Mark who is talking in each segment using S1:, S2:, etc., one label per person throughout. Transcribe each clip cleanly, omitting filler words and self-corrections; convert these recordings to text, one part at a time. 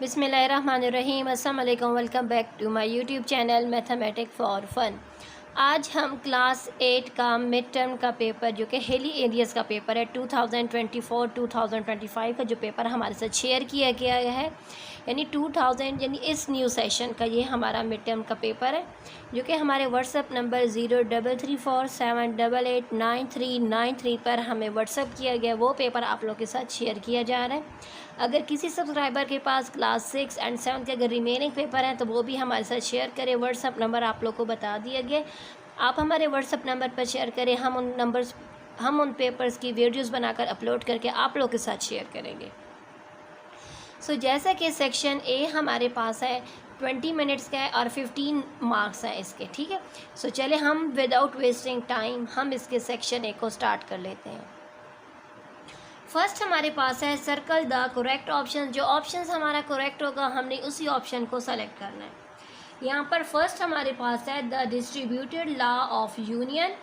S1: बिस्मिल्लाहिर्रहमानिर्रहीम। अस्सलाम वालेकुम। Welcome back to my YouTube channel mathematic for fun. आज हम क्लास 8 का मिड टर्म का पेपर जो कि हेली एरियस का पेपर है 2024-2025 का जो पेपर हमारे साथ शेयर किया गया है, यानी 2000 यानी इस न्यू सेशन का ये हमारा मिड टर्म का पेपर है जो कि हमारे व्हाट्सअप नंबर 033478899393 पर हमें व्हाट्सअप किया गया। वो पेपर आप लोग के साथ शेयर किया जा रहा है। अगर किसी सब्सक्राइबर के पास क्लास 6 एंड 7 के अगर रिमेनिंग पेपर हैं तो वो भी हमारे साथ शेयर करें। व्हाट्सअप नंबर आप लोग को बता दिया गया, आप हमारे व्हाट्सअप नंबर पर शेयर करें। हम उन पेपर्स की वीडियोस बनाकर अपलोड करके आप लोग के साथ शेयर करेंगे। जैसा कि सेक्शन ए हमारे पास है 20 मिनट्स का है और 15 मार्क्स हैं इसके, ठीक है। चले हम विदाउट वेस्टिंग टाइम हम इसके सेक्शन ए को स्टार्ट कर लेते हैं। फर्स्ट हमारे पास है सर्कल द करेक्ट ऑप्शन। जो ऑप्शंस हमारा करेक्ट होगा हमने उसी ऑप्शन को सेलेक्ट करना है। यहाँ पर फर्स्ट हमारे पास है the distributed law of union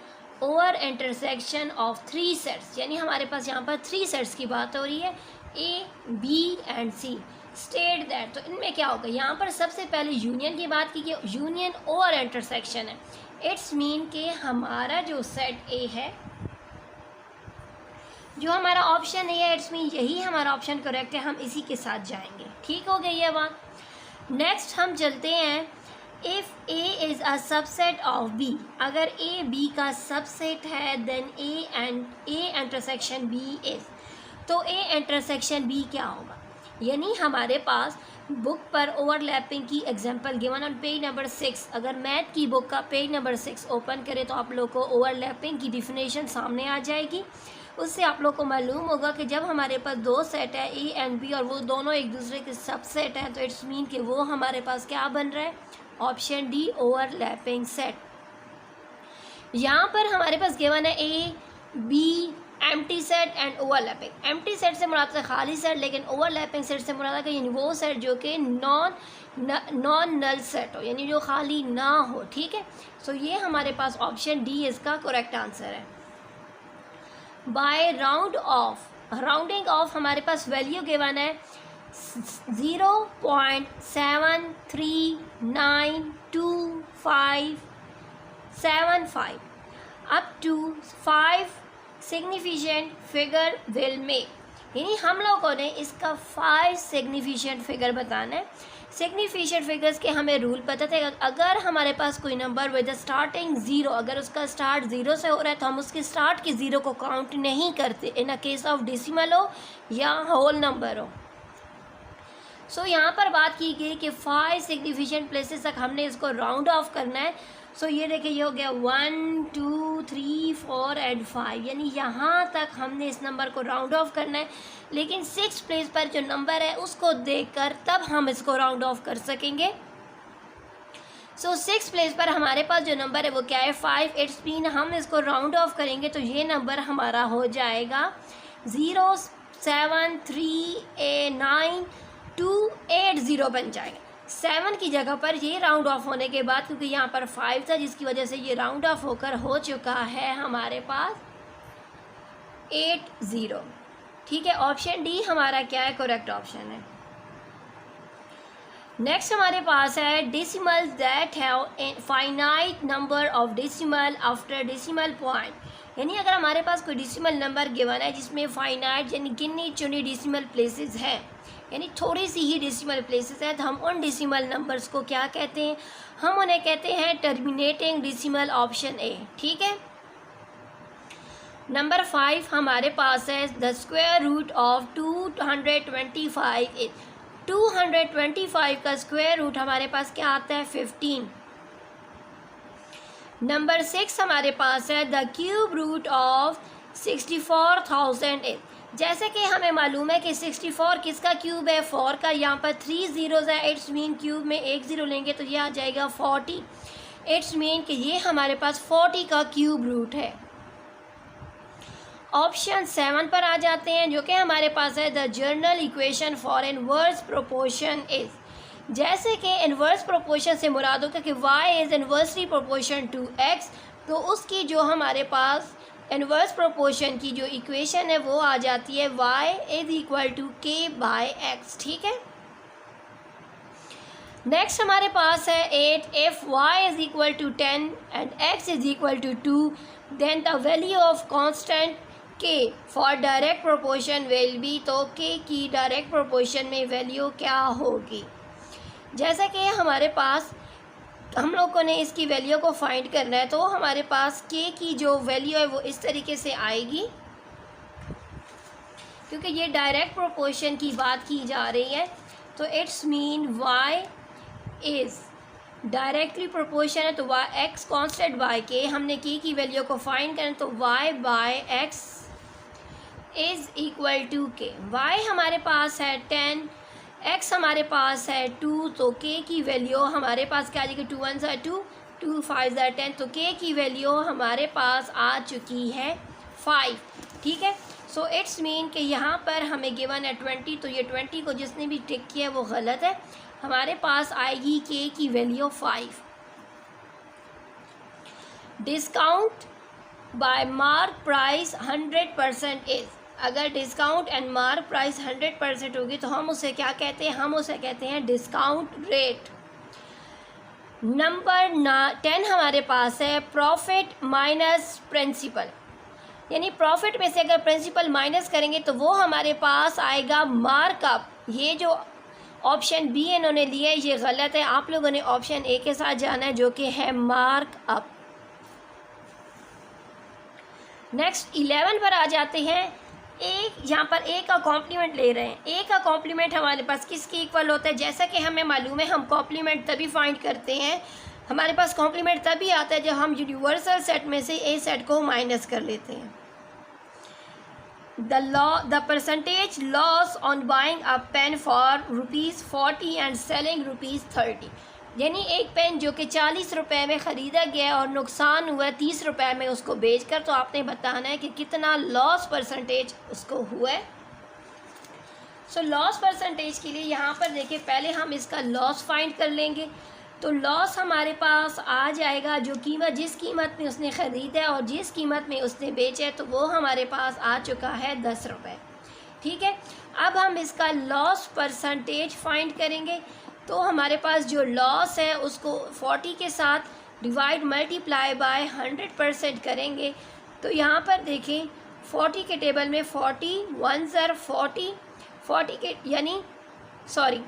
S1: over intersection of 3 sets, यानी हमारे पास यहाँ पर 3 सेट्स की बात हो रही है, A B and C. State that, तो इनमें क्या होगा, यहाँ पर सबसे पहले यूनियन की बात की गई। यूनियन ओवर इंटरसेक्शन है, इट्स मीन के हमारा जो सेट ए है, जो हमारा ऑप्शन है, इट्स मीन यही हमारा ऑप्शन करेक्ट है, हम इसी के साथ जाएंगे। ठीक हो गई है बात। नेक्स्ट हम चलते हैं, if A is a subset of B, अगर ए बी का सबसेट है then A intersection B is, तो ए इंटरसेक्शन बी क्या होगा, यानी हमारे पास बुक पर ओवरलैपिंग की example given on page number 6। अगर मैथ की बुक का पेज नंबर 6 ओपन करें तो आप लोग को ओवरलैपिंग की डिफिनेशन सामने आ जाएगी। उससे आप लोग को मालूम होगा कि जब हमारे पास 2 सेट है ए एंड बी और वो दोनों एक दूसरे के सबसेट हैं, तो इट्स मीन कि वो हमारे पास क्या बन रहा है, ऑप्शन डी ओवरलैपिंग सेट। यहाँ पर हमारे पास गिवन है A B empty set and overlapping. Empty set से मुराद है खाली सेट, लेकिन ओवरलैपिंग सेट से मुराद है यानी वो सेट जो कि नॉन नल सेट हो, यानी जो खाली ना हो। ठीक है, ये हमारे पास ऑप्शन डी इसका करेक्ट आंसर है। बाय राउंडिंग ऑफ हमारे पास वैल्यू गिवन है 0.739255 up to 5 significant figure will make, यानी हम लोगों ने इसका 5 सिग्निफिकेंट फिगर बताना है। सिग्निफिकेंट फिगर्स के हमें रूल पता थे, अगर हमारे पास कोई नंबर विद स्टार्टिंग 0, अगर उसका स्टार्ट 0 से हो रहा है तो हम उसके स्टार्ट के 0 को काउंट नहीं करते, इन अ केस ऑफ डेसिमल हो या होल नंबर हो। यहाँ पर बात की गई कि 5 सिग्निफिकेंट प्लेसेस तक हमने इसको राउंड ऑफ करना है। ये देखिए, ये हो गया 1 2 3 4 एंड 5, यानी यहाँ तक हमने इस नंबर को राउंड ऑफ करना है। लेकिन 6 प्लेस पर जो नंबर है उसको देखकर तब हम इसको राउंड ऑफ कर सकेंगे। 6 प्लेस पर हमारे पास जो नंबर है वो क्या है, 5। इट्स मीन हम इसको राउंड ऑफ करेंगे तो ये नंबर हमारा हो जाएगा 073898280 बन जाएगा। 7 की जगह पर ये राउंड ऑफ होने के बाद, क्योंकि यहाँ पर 5 था जिसकी वजह से ये राउंड ऑफ होकर हो चुका है हमारे पास 80। ठीक है, ऑप्शन डी हमारा क्या है, करेक्ट ऑप्शन है। नेक्स्ट हमारे पास है decimal that have finite number of decimal after decimal point, यानी अगर हमारे पास कोई डेसिमल नंबर गिवन है जिसमें फाइनाइट यानी गिनी चुनी डेसिमल प्लेसेस है, यानी थोड़ी सी ही डेसिमल प्लेसेस है, तो हम उन डेसिमल नंबर्स को क्या कहते हैं, हम उन्हें कहते हैं टर्मिनेटिंग डेसिमल, ऑप्शन ए। ठीक है, नंबर 5 हमारे पास है द स्क्वायर रूट ऑफ 225 225 का स्क्वायर रूट हमारे पास क्या आता है, 15। नंबर 6 हमारे पास है द क्यूब रूट ऑफ 64,000। जैसे कि हमें मालूम है कि 64 किसका क्यूब है, 4 का। यहाँ पर 3 ज़ीरोज़ है, इट्स मीन क्यूब में 1 ज़ीरो लेंगे तो ये आ जाएगा 40। इट्स मीन कि ये हमारे पास 40 का क्यूब रूट है। ऑप्शन 7 पर आ जाते हैं, जो कि हमारे पास है the general equation for inverse proportion is. जैसे कि इनवर्स प्रोपोर्शन से मुराद होगा कि y is inversely proportion to x, तो उसकी जो हमारे पास इनवर्स प्रोपोर्शन की जो इक्वेशन है वो आ जाती है y is equal to k by x। ठीक है, नेक्स्ट हमारे पास है 8, if y is equal to 10 and x is equal to 2 then the value of constant k for direct proportion will be. तो k की डायरेक्ट प्रोपोर्शन में value क्या होगी? जैसा कि हमारे पास हम लोगों ने इसकी वैल्यू को फाइंड करना है, तो हमारे पास k की जो वैल्यू है वो इस तरीके से आएगी, क्योंकि ये डायरेक्ट प्रोपोर्शन की बात की जा रही है। तो it's mean y is directly proportion है, तो y x constant by k, हमने k की वैल्यू को फाइंड करना, तो y by x is equal to k। y हमारे पास है 10, x हमारे पास है 2, तो k की वैल्यू हमारे पास क्या आ जाएगी? 2 1 2, 2 5 10, तो k की वैल्यू हमारे पास आ चुकी है 5। ठीक है, सो इट्स मीन कि यहाँ पर हमें गिवन है 20, तो ये 20 को जिसने भी टिक किया है वो गलत है। हमारे पास आएगी k की value 5। Discount bye mark price 100% is, अगर डिस्काउंट एंड मार्क प्राइस 100% होगी तो हम उसे क्या कहते हैं? हम उसे कहते हैं डिस्काउंट रेट। नंबर 10 हमारे पास है प्रॉफिट माइनस प्रिंसिपल, यानी प्रॉफिट में से अगर प्रिंसिपल माइनस करेंगे तो वो हमारे पास आएगा मार्कअप। ये जो ऑप्शन बी इन्होंने लिया है ये गलत है, आप लोगों ने ऑप्शन ए के साथ जाना है जो कि है मार्कअप। नेक्स्ट 11 पर आ जाते हैं। यहाँ पर ए का कॉम्प्लीमेंट ले रहे हैं। ए का कॉम्प्लीमेंट हमारे पास किसके इक्वल होता है? जैसा कि हमें मालूम है हम कॉम्प्लीमेंट तभी फाइंड करते हैं, हमारे पास कॉम्प्लीमेंट तभी आता है जब हम यूनिवर्सल सेट में से ए सेट को माइनस कर लेते हैं। The percentage loss on buying a pen for ₹40 and selling ₹30, यानी एक पेन जो कि 40 रुपये में ख़रीदा गया और नुकसान हुआ 30 रुपये में उसको बेचकर, तो आपने बताना है कि कितना लॉस परसेंटेज उसको हुआ है। सो लॉस परसेंटेज के लिए यहाँ पर देखिए, पहले हम इसका लॉस फाइंड कर लेंगे। तो लॉस हमारे पास आ जाएगा जो कीमत, जिस कीमत में उसने ख़रीदा और जिस कीमत में उसने बेचा है, तो वो हमारे पास आ चुका है 10 रुपये। ठीक है, अब हम इसका लॉस परसेंटेज फाइंड करेंगे। तो हमारे पास जो लॉस है उसको 40 के साथ डिवाइड मल्टीप्लाई बाय 100% करेंगे। तो यहाँ पर देखें 40 के टेबल में 40 1 ज़र 40 के, यानी सॉरी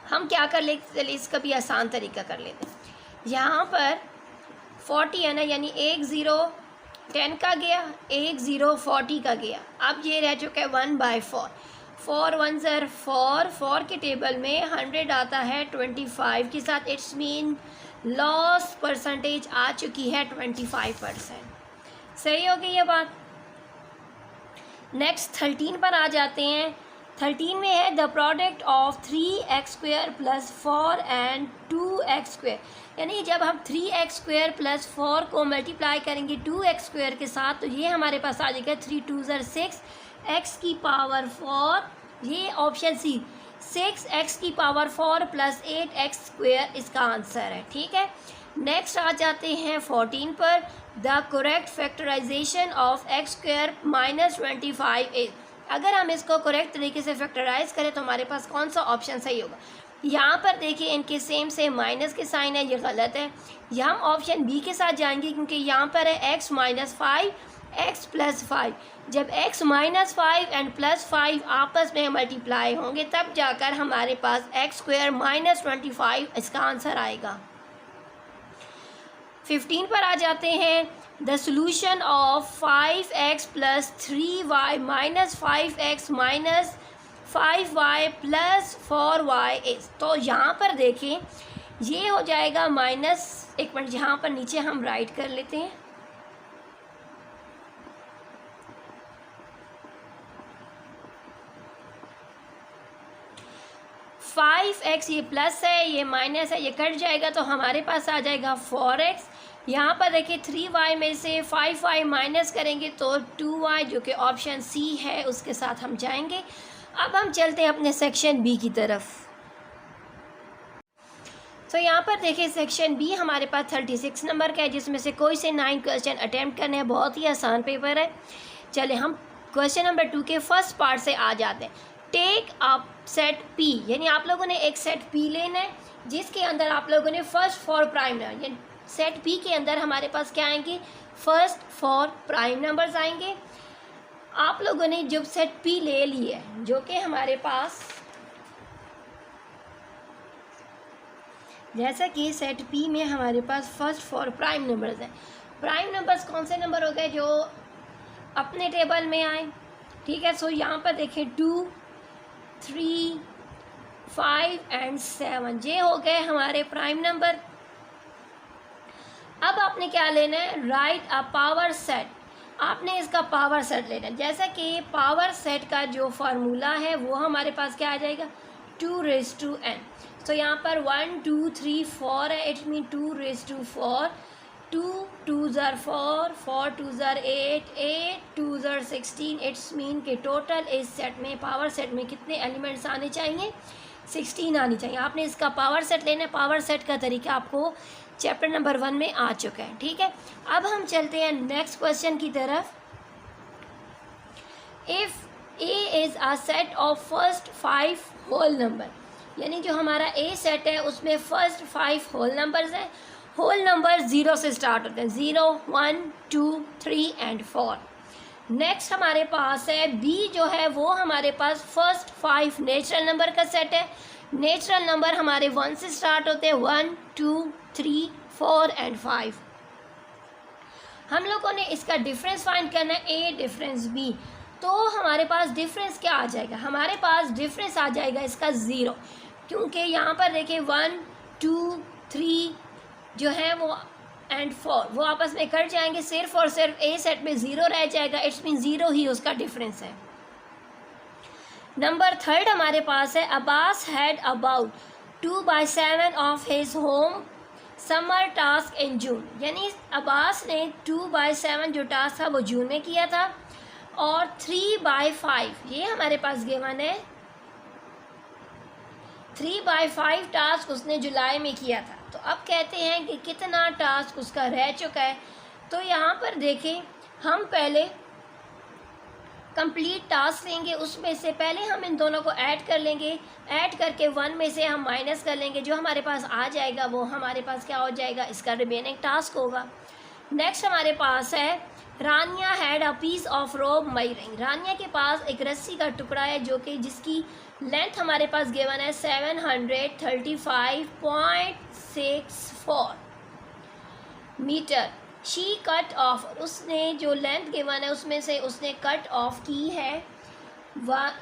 S1: हम क्या कर लेते, चलिए इसका भी आसान तरीका कर लेते हैं। यहाँ पर 40 है ना, यानी 1 0 10 का गया, 1 0 40 का गया। अब ये रह चुका है 1/4, 4 1 ज़र 4 के टेबल में 100 आता है 25 के साथ। इट्स मीन लॉस परसेंटेज आ चुकी है 25%। सही हो गई ये बात। नेक्स्ट 13 पर आ जाते हैं। 13 में है the product of 3x² + 4 and 2x², यानी जब हम 3x² + 4 को मल्टीप्लाई करेंगे 2x² के साथ, तो ये हमारे पास आ जाएगा 3 2 ज़र 6 x⁴, ये ऑप्शन सी 6x⁴ + 8x² इसका आंसर है। ठीक है, नेक्स्ट आ जाते हैं 14 पर। The correct factorization of x² - 25 is, अगर हम इसको करेक्ट तरीके से फैक्टराइज करें तो हमारे पास कौन सा ऑप्शन सही होगा? यहाँ पर देखिए इनके सेम माइनस के साइन है, ये गलत है। यहाँ हम ऑप्शन बी के साथ जाएंगे क्योंकि यहाँ पर है x - 5 x + 5। जब x - 5 एंड +5 आपस में मल्टीप्लाई होंगे तब जाकर हमारे पास x² - 25 इसका आंसर आएगा। 15 पर आ जाते हैं। The solution of 5x + 3y - 5x - 5y + 4y is, तो यहाँ पर देखें ये हो जाएगा माइनस, एक मिनट यहाँ पर नीचे हम राइट कर लेते हैं। (5x) ये प्लस है, ये माइनस है, ये कट जाएगा तो हमारे पास आ जाएगा 4x। यहाँ पर देखिए 3y में से 5y माइनस करेंगे तो 2y, जो कि ऑप्शन सी है, उसके साथ हम जाएंगे। अब हम चलते हैं अपने सेक्शन बी की तरफ। तो यहाँ पर देखिए सेक्शन बी हमारे पास 36 नंबर का है, जिसमें से कोई से 9 क्वेश्चन अटैम्प्ट करने हैं। बहुत ही आसान पेपर है। चले हम क्वेश्चन नंबर 2 के फर्स्ट पार्ट से आ जाते हैं। टेक अ सेट पी, यानी आप लोगों ने एक सेट पी लेना है जिसके अंदर आप लोगों ने फर्स्ट फॉर प्राइम नंबर, यानी सेट पी के अंदर हमारे पास क्या आएंगे, फर्स्ट फॉर प्राइम नंबर्स आएंगे। आप लोगों ने जब सेट पी ले लिए है जो कि हमारे पास, जैसा कि सेट पी में हमारे पास फर्स्ट फॉर प्राइम नंबर्स हैं। प्राइम नंबर्स कौन से नंबर हो गए, जो अपने टेबल में आए, ठीक है। सो यहाँ पर देखें 2, 3, 5 एंड 7 ये हो गए हमारे प्राइम नंबर। अब आपने क्या लेना है, राइट अ पावर सेट, आपने इसका पावर सेट लेना है। जैसा कि पावर सेट का जो फार्मूला है वो हमारे पास क्या आ जाएगा, 2⁻n। तो यहाँ पर 1, 2, 3, 4 है, it mean 2⁻4, 2 2s are 4, 4 2s are 8, 8 2s are 16। It's mean के टोटल इस सेट में, पावर सेट में कितने एलिमेंट्स आने चाहिए, 16 आनी चाहिए। आपने इसका पावर सेट लेना है। पावर सेट का तरीका आपको चैप्टर नंबर 1 में आ चुका है, ठीक है। अब हम चलते हैं नेक्स्ट क्वेश्चन की तरफ। If A is a set of first 5 whole number, यानी जो हमारा ए सेट है उसमें फर्स्ट 5 होल नंबर्स हैं। होल नंबर 0 से स्टार्ट होते हैं, 0, 1, 2, 3 एंड 4। नेक्स्ट हमारे पास है बी, जो है वो हमारे पास फर्स्ट 5 नेचुरल नंबर का सेट है। नेचुरल नंबर हमारे 1 से स्टार्ट होते हैं, 1, 2, 3, 4 एंड 5। हम लोगों ने इसका डिफरेंस फाइंड करना है, ए डिफरेंस बी। तो हमारे पास डिफरेंस क्या आ जाएगा, हमारे पास डिफरेंस आ जाएगा इसका 0, क्योंकि यहाँ पर देखिए 1, 2, 3 जो है वो एंड 4 वो आपस में कट जाएंगे, सिर्फ और सिर्फ ए सेट में 0 रह जाएगा। इट्स मीन 0 ही उसका डिफरेंस है। नंबर 3 हमारे पास है, Abbas had about 2/7 of his home summer task in June, यानी अब्बास ने 2/7 जो टास्क था वो जून में किया था, और 3/5 ये हमारे पास गिवन है, 3/5 टास्क उसने जुलाई में किया था। तो अब कहते हैं कि कितना टास्क उसका रह चुका है। तो यहाँ पर देखें, हम पहले कंप्लीट टास्क लेंगे, उसमें से पहले हम इन दोनों को ऐड कर लेंगे, ऐड करके 1 में से हम माइनस कर लेंगे, जो हमारे पास आ जाएगा वो हमारे पास क्या हो जाएगा, इसका रिमेनिंग टास्क होगा। नेक्स्ट हमारे पास है, Rania had a piece of rope measuring, Rania के पास एक रस्सी का टुकड़ा है जो कि जिसकी लेंथ हमारे पास गिवन है 735.64 मीटर। शी कट ऑफ, उसने जो लेंथ गिवन है उसमें से उसने कट ऑफ की है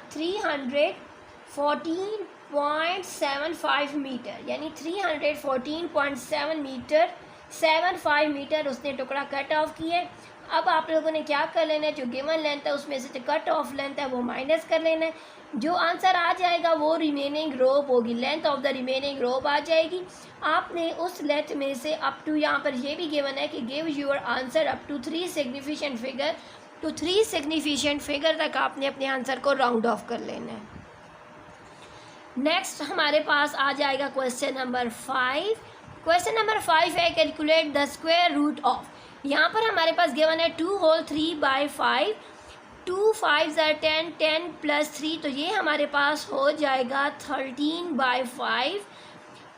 S1: 314.75 मीटर, यानी 314.7 मीटर 75 मीटर उसने टुकड़ा कट ऑफ किया है। अब आप लोगों ने क्या कर लेना है, जो गिवन लेंथ है उसमें से जो कट ऑफ लेंथ है वो माइनस कर लेना है। जो आंसर आ जाएगा वो रिमेनिंग रोप होगी, लेंथ ऑफ द रिमेनिंग रोप आ जाएगी। आपने उस लेंथ में से अप टू, यहाँ पर ये भी गिवन है कि give your answer up to 3 significant figure, तो 3 सिग्निफिकेंट फिगर तक आपने अपने आंसर को राउंड ऑफ कर लेना है। नेक्स्ट हमारे पास आ जाएगा क्वेश्चन नंबर 5। क्वेश्चन नंबर 5 है, calculate the square root of. यहाँ पर हमारे पास गिवन है 2 होल 3/5, 2 5s are 10, 10 + 3, तो ये हमारे पास हो जाएगा 13/5।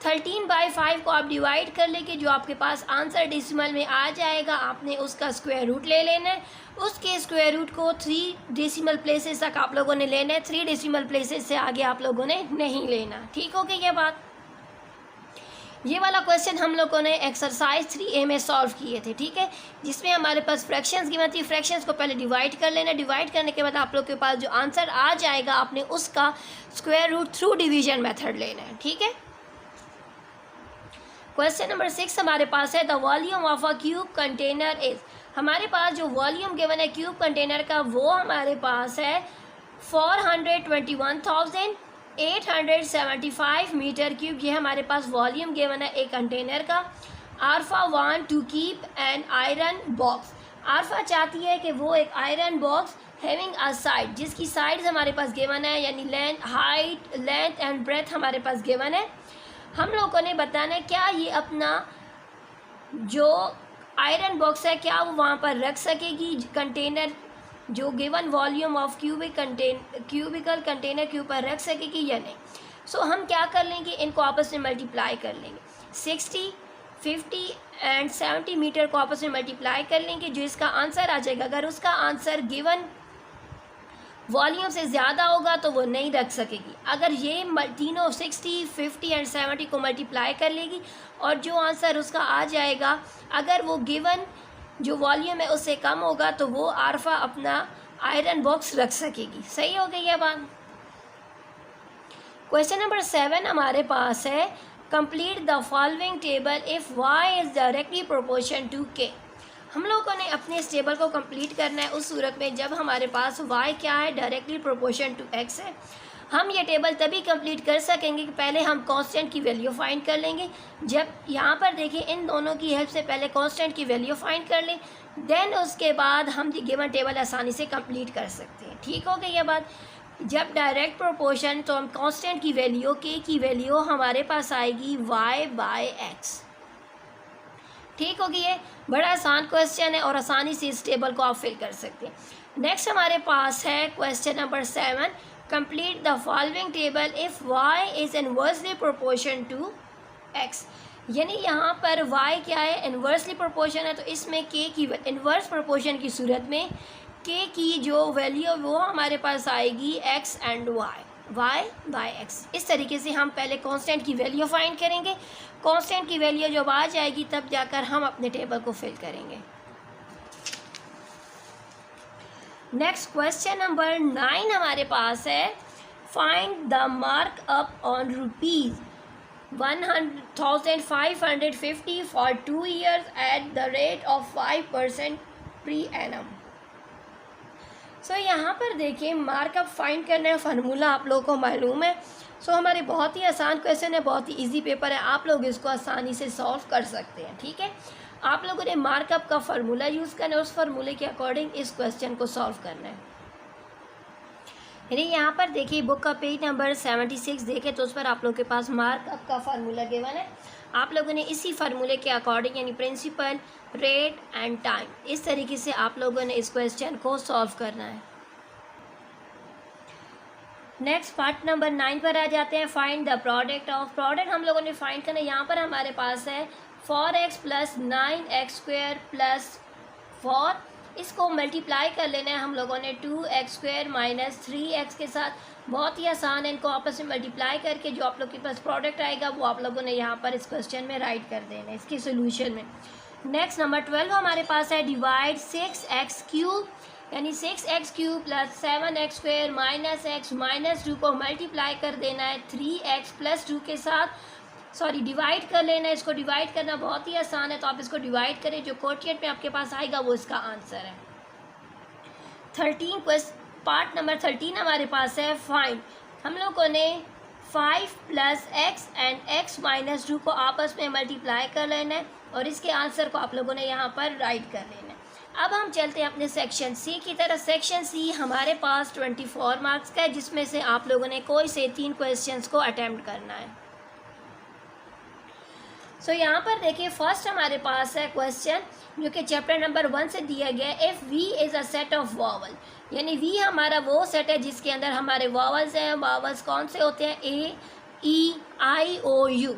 S1: 13/5 को आप डिवाइड कर लेके जो आपके पास आंसर डेसिमल में आ जाएगा, आपने उसका स्क्वायर रूट ले लेना है। उसके स्क्वायर रूट को 3 डेसिमल प्लेसेस तक आप लोगों ने लेना है, 3 डेसिमल प्लेसेस से आगे आप लोगों ने नहीं लेना। ठीक हो गई ये बात। ये वाला क्वेश्चन हम लोगों ने एक्सरसाइज 3A में सॉल्व किए थे, ठीक है, जिसमें हमारे पास फ्रैक्शंस गिवन थी। फ्रैक्शंस को पहले डिवाइड कर लेना, डिवाइड करने के बाद आप लोग के पास जो आंसर आ जाएगा आपने उसका square root through division method लेना है, ठीक है। क्वेश्चन नंबर 6 हमारे पास है, the volume of a cube container is. हमारे पास जो वॉल्यूम गिवन है क्यूब कंटेनर का वो हमारे पास है 421,875 मीटर क्यूब। ये हमारे पास वॉल्यूम गिवन है एक कंटेनर का। Arfa want to keep an iron box. Arfa चाहती है कि वो एक iron box having a side, जिसकी साइड्स हमारे पास गिवन है, यानी length, height, length and breadth हमारे पास गिवन है। हम लोगों ने बताना है क्या ये अपना जो आयरन बॉक्स है क्या वो वहाँ पर रख सकेगी कंटेनर जो given volume of cubicle container के ऊपर रख सकेगी या नहीं। सो हम क्या कर लेंगे, इनको आपस में मल्टीप्लाई कर लेंगे। 60, 50 एंड 70 मीटर को आपस में मल्टीप्लाई कर लेंगे, जो इसका आंसर आ जाएगा। अगर उसका आंसर गिवन वॉल्यूम से ज़्यादा होगा तो वो नहीं रख सकेगी। अगर ये तीनों 60, 50 एंड 70 को मल्टीप्लाई कर लेगी और जो आंसर उसका आ जाएगा, अगर वो गिवन जो वॉल्यूम है उससे कम होगा तो वो आरफा अपना आयरन बॉक्स रख सकेगी। सही हो गई है बात। क्वेश्चन नंबर 7 हमारे पास है, complete the following table if y is directly proportion to k। हम लोगों ने अपने इस टेबल को कंप्लीट करना है उस सूरत में जब हमारे पास y क्या है, डायरेक्टली प्रोपोर्शन टू x है। हम ये टेबल तभी कंप्लीट कर सकेंगे कि पहले हम कांस्टेंट की वैल्यू फाइंड कर लेंगे। जब यहाँ पर देखिए इन दोनों की हेल्प से पहले कांस्टेंट की वैल्यू फाइंड कर लें, देन उसके बाद हम ये गिवन टेबल आसानी से कंप्लीट कर सकते हैं। ठीक हो गई ये बात। जब डायरेक्ट प्रोपोर्शन तो हम कांस्टेंट की वैल्यू k की वैल्यू हमारे पास आएगी y/x। ठीक होगी। ये बड़ा आसान क्वेश्चन है और आसानी से इस टेबल को आप फिल कर सकते हैं। नेक्स्ट हमारे पास है question number 7, complete the following table if y is inversely proportion to x। यानी यहाँ पर y क्या है, इनवर्सली प्रोपोर्शन है, तो इसमें k की इनवर्स प्रोपोर्शन की सूरत में k की जो वैल्यू वो हमारे पास आएगी x एंड y/x। इस तरीके से हम पहले कांस्टेंट की वैल्यू फाइंड करेंगे। कांस्टेंट की वैल्यू जब आ जाएगी तब जाकर हम अपने टेबल को फिल करेंगे। नेक्स्ट क्वेश्चन नंबर 9 हमारे पास है, find the mark up on ₹100,550 for 2 years at the rate of 5% per annum। सो यहाँ पर देखिए मार्कअप फाइंड करना है, फार्मूला आप लोगों को मालूम है। सो हमारे बहुत ही आसान क्वेश्चन है, बहुत ही इजी पेपर है, आप लोग इसको आसानी से सॉल्व कर सकते हैं। ठीक है, आप लोगों ने मार्कअप का फार्मूला यूज़ करना है, उस फार्मूले के अकॉर्डिंग इस क्वेश्चन को सॉल्व करना है। यानी यहाँ पर देखिए बुक का पेज नंबर 76 देखें तो उस पर आप लोगों के पास मार्कअप का फार्मूला गिवन है। आप लोगों ने इसी फार्मूले के अकॉर्डिंग यानी प्रिंसिपल, रेट एंड टाइम, इस तरीके से आप लोगों ने इस क्वेश्चन को सॉल्व करना है। नेक्स्ट पार्ट नंबर 9 पर आ जाते हैं, find the product of. Product हम लोगों ने फाइंड करना है। यहाँ पर हमारे पास है 4x + 9x² + 4, इसको मल्टीप्लाई कर लेना है हम लोगों ने 2x² - 3x के साथ। बहुत ही आसान है, इनको आपस में मल्टीप्लाई करके जो आप लोग के पास प्रोडक्ट आएगा वो आप लोगों ने यहाँ पर इस क्वेश्चन में राइट कर देना है इसके सोल्यूशन में। नेक्स्ट नंबर 12 हमारे पास है, डिवाइड 6x³ यानी 6x³ + 7x² - x - 2 को मल्टीप्लाई कर देना है 3x + 2 के साथ। सॉरी, डिवाइड कर लेना है, इसको डिवाइड करना बहुत ही आसान है, तो आप इसको डिवाइड करें, जो कोटिएंट में आपके पास आएगा वो इसका आंसर है। 13 नंबर 13 हमारे पास है, फाइंड। हम लोगों ने 5 + x एंड x - 2 को आपस में मल्टीप्लाई कर लेना है और इसके आंसर को आप लोगों ने यहाँ पर राइट कर लेना है। अब हम चलते हैं अपने सेक्शन सी की तरफ। सेक्शन सी हमारे पास 24 मार्क्स का है, जिसमें से आप लोगों ने कोई से 3 क्वेश्चंस को अटेम्प्ट करना है। सो यहाँ पर देखिए फर्स्ट हमारे पास है क्वेश्चन जो कि चैप्टर नंबर 1 से दिया गया है, if V is a set of vowel. यानी वी हमारा वो सेट है जिसके अंदर हमारे वॉवल्स हैं। वॉवल्स कौन से होते हैं, A, E, I, O, U.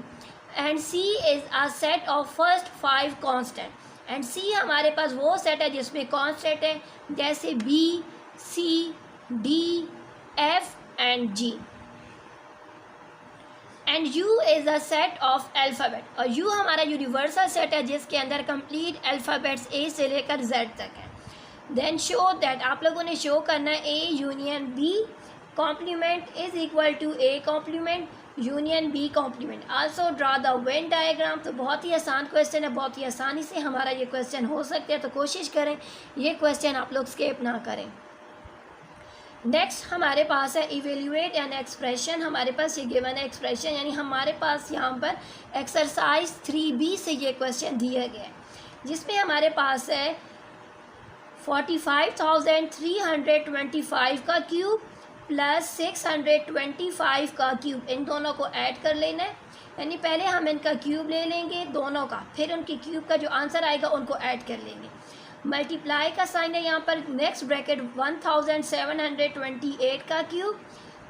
S1: And C is a set of first 5 constant. And C हमारे पास वो सेट है जिसमें कांस्टेंट है जैसे B, C, D, F and G. And U is a set of alphabet. और यू हमारा universal set है जिसके अंदर कंप्लीट अल्फ़ाबेट्स ए से लेकर जेड तक है। देन शो दैट, आप लोगों ने शो करना है A union B complement is equal to A complement union B complement. Also draw the Venn diagram. तो बहुत ही आसान क्वेश्चन है, बहुत ही आसानी से हमारा ये क्वेश्चन हो सकता है, तो कोशिश करें ये क्वेश्चन आप लोग स्किप ना करें। नेक्स्ट हमारे पास है इवेल्युएट एन एक्सप्रेशन। हमारे पास ये गिवन है एक्सप्रेशन, यानी हमारे पास यहाँ पर एक्सरसाइज 3B से ये क्वेश्चन दिया गया है जिसमें हमारे पास है 45,325 का क्यूब प्लस 625 का क्यूब, इन दोनों को ऐड कर लेना है। यानी पहले हम इनका क्यूब ले लेंगे दोनों का, फिर उनके क्यूब का जो आंसर आएगा उनको ऐड कर लेंगे। मल्टीप्लाई का साइन है यहाँ पर, नेक्स्ट ब्रैकेट 1728 का क्यूब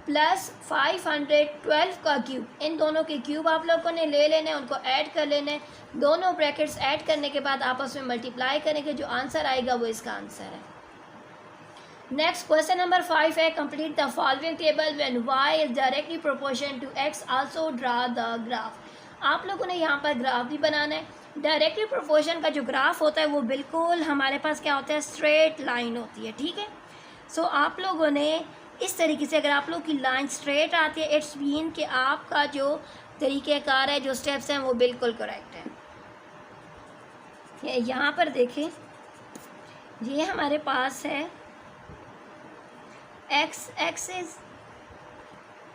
S1: प्लस 512 का क्यूब, इन दोनों के क्यूब आप लोगों ने ले लेने, उनको ऐड कर लेने। दोनों ब्रैकेट्स ऐड करने के बाद आपस में मल्टीप्लाई करेंगे, जो आंसर आएगा वो इसका आंसर है। नेक्स्ट क्वेश्चन नंबर 5 है, complete the following table when y is directly proportion to x, also draw the graph. आप लोगों ने यहाँ पर ग्राफ भी बनाना है। डायरेक्टली प्रोपोर्शन का जो ग्राफ होता है वो बिल्कुल हमारे पास क्या होता है, स्ट्रेट लाइन होती है, ठीक है। सो आप लोगों ने इस तरीके से, अगर आप लोग की लाइन स्ट्रेट आती है, इट्स मीन कि आपका जो तरीक़ेकार है, जो स्टेप्स हैं वो बिल्कुल करेक्ट है। यहाँ पर देखें, ये हमारे पास है एक्स एक्सिस,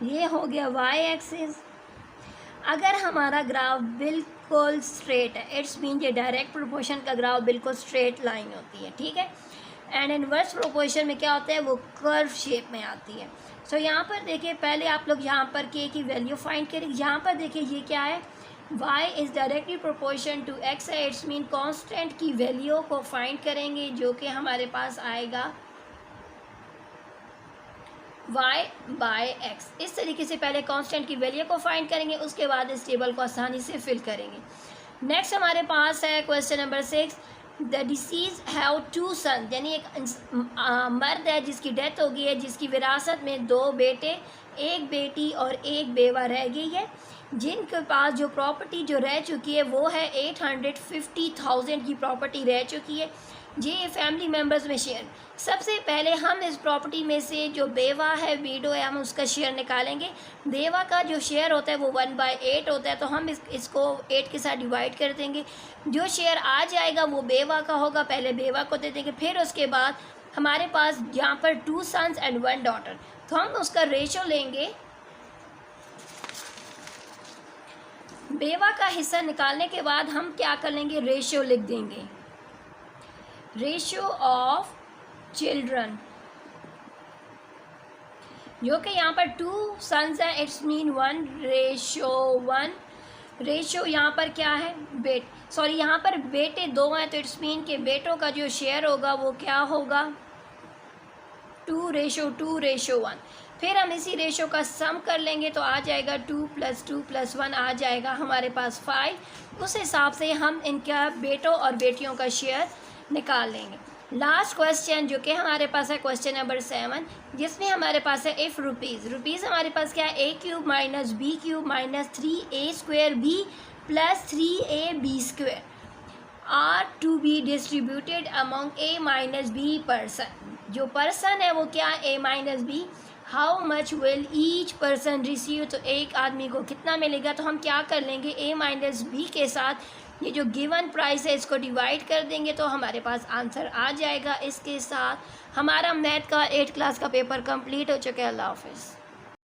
S1: ये हो गया वाई एक्सिस। अगर हमारा ग्राफ बिल्कुल स्ट्रेट है, इट्स मीन ये डायरेक्ट प्रोपोर्शन का ग्राफ बिल्कुल स्ट्रेट लाइन होती है, ठीक है। एंड इनवर्स प्रोपोर्शन में क्या होता है, वो कर्व शेप में आती है। सो यहाँ पर देखिए, पहले आप लोग यहाँ पर के की वैल्यू फाइंड करेंगे। यहाँ पर देखिए ये क्या है, y is directly proportion to x है, इट्स मीन कांस्टेंट की वैल्यू को फाइंड करेंगे, जो कि हमारे पास आएगा y बाय x। इस तरीके से पहले कांस्टेंट की वैल्यू को फाइंड करेंगे, उसके बाद इस टेबल को आसानी से फिल करेंगे। नेक्स्ट हमारे पास है question number 6, the disease have 2 सन, यानी एक मर्द है जिसकी डेथ हो गई है, जिसकी विरासत में 2 बेटे, 1 बेटी और 1 बेवा रह गई है, जिनके पास जो प्रॉपर्टी जो रह चुकी है वो है 850,000 की प्रॉपर्टी रह चुकी है। ये फैमिली मेम्बर्स में शेयर, सबसे पहले हम इस प्रॉपर्टी में से जो बेवा है, वीडो है, हम उसका शेयर निकालेंगे। बेवा का जो शेयर होता है वो 1/8 होता है, तो हम इसको 8 के साथ डिवाइड कर देंगे। जो शेयर आ जाएगा वो बेवा का होगा, पहले बेवा को दे देंगे। फिर उसके बाद हमारे पास यहाँ पर 2 सन्स एंड 1 डॉटर, तो हम उसका रेशो लेंगे। बेवा का हिस्सा निकालने के बाद हम क्या कर लेंगे, रेशो लिख देंगे, रेशो ऑफ चिल्ड्रन, जो कि यहाँ पर 2 सन्स हैं, इट्स मीन 1:1। रेशो यहाँ पर क्या है, यहाँ पर बेटे 2 हैं, तो इट्स मीन के बेटों का जो शेयर होगा वो क्या होगा, 2:2:1। फिर हम इसी रेशो का सम कर लेंगे, तो आ जाएगा 2 + 2 + 1 आ जाएगा हमारे पास 5। उस हिसाब से हम इनका बेटों और बेटियों का शेयर निकाल लेंगे। लास्ट क्वेश्चन जो कि हमारे पास है क्वेश्चन नंबर 7, जिसमें हमारे पास है इफ़ रुपीज़ हमारे पास क्या है, a³ - b³ - 3a² b + 3ab² are to be distributed among a - b person. जो पर्सन है वो क्या, a - b। How much will each person receive, तो एक आदमी को कितना मिलेगा। तो हम क्या कर लेंगे, a - b के साथ ये जो गिवन प्राइस है इसको डिवाइड कर देंगे, तो हमारे पास आंसर आ जाएगा। इसके साथ हमारा मैथ का 8th क्लास का पेपर कंप्लीट हो चुका है। अल्लाह हाफ़िज़।